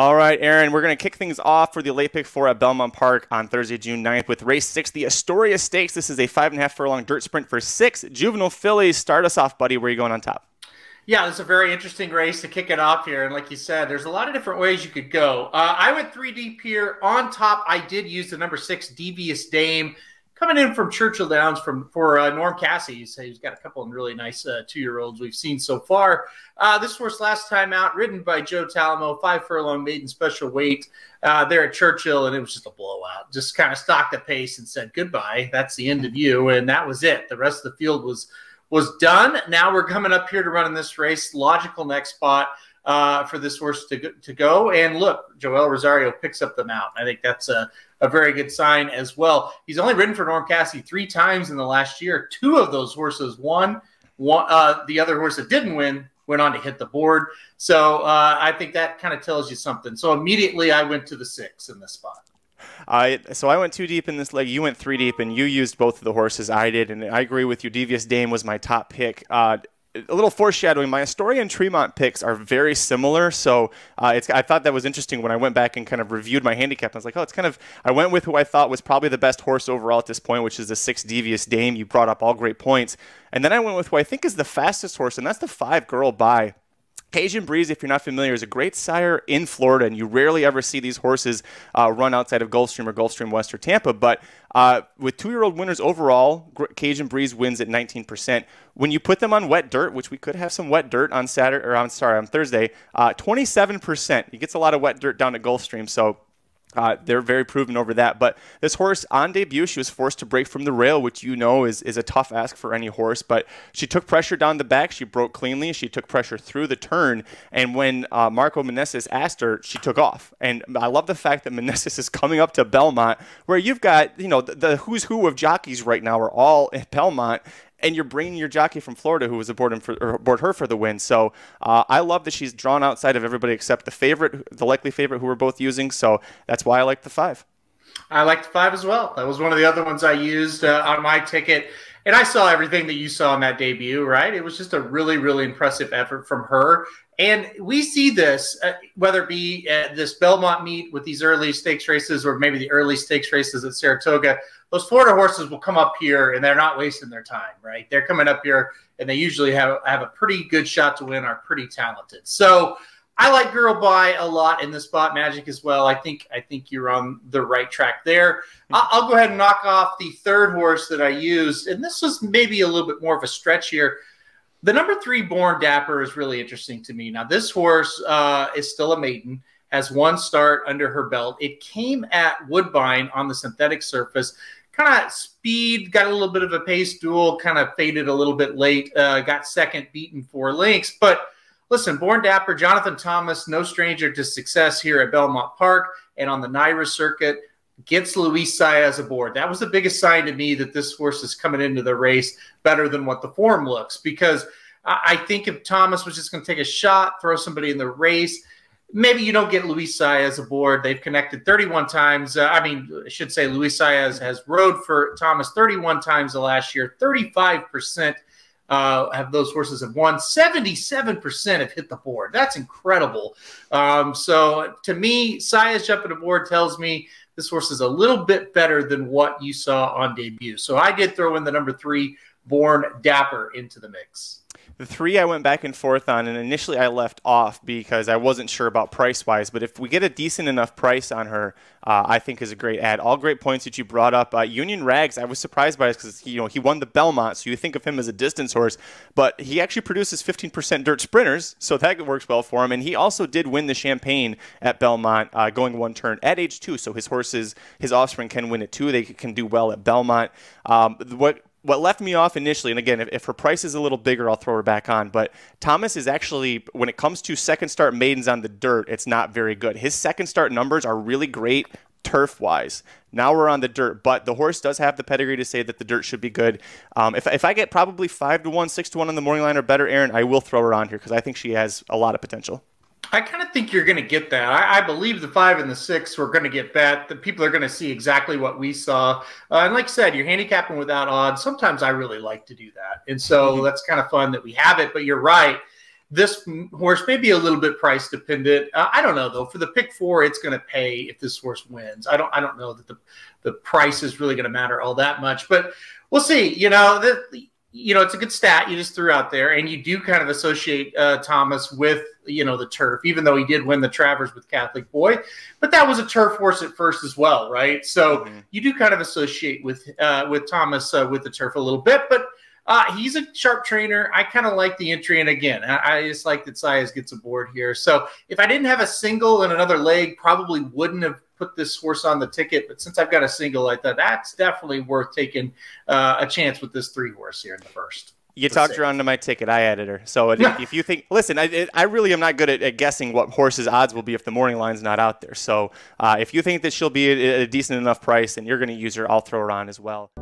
All right, Aaron, we're going to kick things off for the late pick 4 at Belmont Park on Thursday, June 9th with race 6, the Astoria Stakes. This is a 5.5 furlong dirt sprint for 6 juvenile fillies. Start us off, buddy. Where are you going on top? Yeah, it's a very interesting race to kick it off here. And like you said, there's a lot of different ways you could go. I went 3 deep here. On top, I did use the number 6, Devious Dame, coming in from Churchill Downs for Norm Casse. He's got a couple of really nice 2-year-olds we've seen so far. This horse last time out, ridden by Joe Talamo, 5 furlong maiden special weight there at Churchill, and it was just a blowout. Just kind of stocked the pace and said, goodbye, that's the end of you, and that was it. The rest of the field was done. Now we're coming up here to run in this race. Logical next spot for this horse to go. And look, Joel Rosario picks up the mount. I think that's a very good sign as well. He's only ridden for Norm Casse 3 times in the last year. 2 of those horses won. The other horse that didn't win went on to hit the board. So I think that kind of tells you something. So immediately I went to the 6 in this spot. So I went 2 deep in this leg. You went 3 deep, and you used both of the horses I did, and I agree with you. Devious Dame was my top pick. A little foreshadowing, my Astoria and Tremont picks are very similar, so I thought that was interesting when I went back and kind of reviewed my handicap. I was like, oh, it's kind of, I went with who I thought was probably the best horse overall at this point, which is the 6 Devious Dame. You brought up all great points. And then I went with who I think is the fastest horse, and that's the 5 Girl By. Cajun Breeze, if you're not familiar, is a great sire in Florida, and you rarely ever see these horses run outside of Gulfstream or Gulfstream West or Tampa. But with 2-year-old winners overall, Cajun Breeze wins at 19%. When you put them on wet dirt, which we could have some wet dirt on on Thursday, 27%. He gets a lot of wet dirt down at Gulfstream, so they're very proven over that. But this horse, on debut, she was forced to break from the rail, which you know is a tough ask for any horse. But she took pressure down the back. She broke cleanly. She took pressure through the turn. And when Marco Meneses asked her, she took off. And I love the fact that Meneses is coming up to Belmont, where you've got, the who's who of jockeys right now are all at Belmont. And you're bringing your jockey from Florida who was aboard her for the win. So I love that she's drawn outside of everybody except the likely favorite who we're both using. So that's why I like the 5. I like the 5 as well. That was one of the other ones I used on my ticket. And I saw everything that you saw in that debut, right? It was just a really, really impressive effort from her. And we see this, whether it be this Belmont meet with these early stakes races or maybe the early stakes races at Saratoga. Those Florida horses will come up here and they're not wasting their time, right? They're coming up here and they usually have a pretty good shot to win, are pretty talented. So I like Girl By a lot in this spot. Magic as well. I think you're on the right track there. I'll go ahead and knock off the 3rd horse that I used. And this was maybe a little bit more of a stretch here. The number 3 Born Dapper is really interesting to me. Now, this horse is still a maiden, has 1 start under her belt. It came at Woodbine on the synthetic surface. Kind of speed, got a little bit of a pace duel, kind of faded a little bit late, got second, beaten 4 lengths. But listen, Born Dapper, Jonathan Thomas, no stranger to success here at Belmont Park and on the NYRA circuit, gets Luis Saez aboard. That was the biggest sign to me that this horse is coming into the race better than what the form looks, because I think if Thomas was just going to take a shot, throw somebody in the race, maybe you don't get Luis Saez aboard. They've connected 31 times. I should say Luis Saez has rode for Thomas 31 times the last year. 35% have those horses have won. 77% have hit the board. That's incredible. So to me, Saez jumping aboard tells me this horse is a little bit better than what you saw on debut. So I did throw in the number 3 Born Dapper into the mix. The 3 I went back and forth on, and initially I left off because I wasn't sure about price-wise. But if we get a decent enough price on her, I think is a great ad. All great points that you brought up. Union Rags, I was surprised by this because he won the Belmont, so you think of him as a distance horse. But he actually produces 15% dirt sprinters, so that works well for him. And he also did win the Champagne at Belmont, going 1 turn at age 2. So his offspring can win it too. They can do well at Belmont. What left me off initially, and again, if her price is a little bigger, I'll throw her back on, but Thomas is actually, when it comes to second start maidens on the dirt, it's not very good. His second start numbers are really great turf-wise. Now we're on the dirt, but the horse does have the pedigree to say that the dirt should be good. If I get probably 5-1, 6-1 on the morning line or better, Aaron, I will throw her on here because I think she has a lot of potential. I kind of think you're going to get that. I believe the 5 and the 6 we're going to get bet. The people are going to see exactly what we saw. And like I said, you're handicapping without odds. Sometimes I really like to do that. And so that's kind of fun that we have it. But you're right. This horse may be a little bit price dependent. I don't know though. For the pick 4, it's going to pay if this horse wins. I don't know that the price is really going to matter all that much, but we'll see. It's a good stat you just threw out there, and you do kind of associate Thomas with the turf, even though he did win the Travers with Catholic Boy, but that was a turf horse at first as well, right? So you do kind of associate with Thomas with the turf a little bit, but. He's a sharp trainer. I kind of like the entry. And again, I just like that Saez gets aboard here. So if I didn't have a single and another leg, probably wouldn't have put this horse on the ticket. But since I've got a single, I thought that's definitely worth taking a chance with this 3 horse here in the first. You talked her onto my ticket. I added her. So if you think, listen, I really am not good at guessing what horse's odds will be if the morning line's not out there. So if you think that she'll be at a decent enough price and you're going to use her, I'll throw her on as well.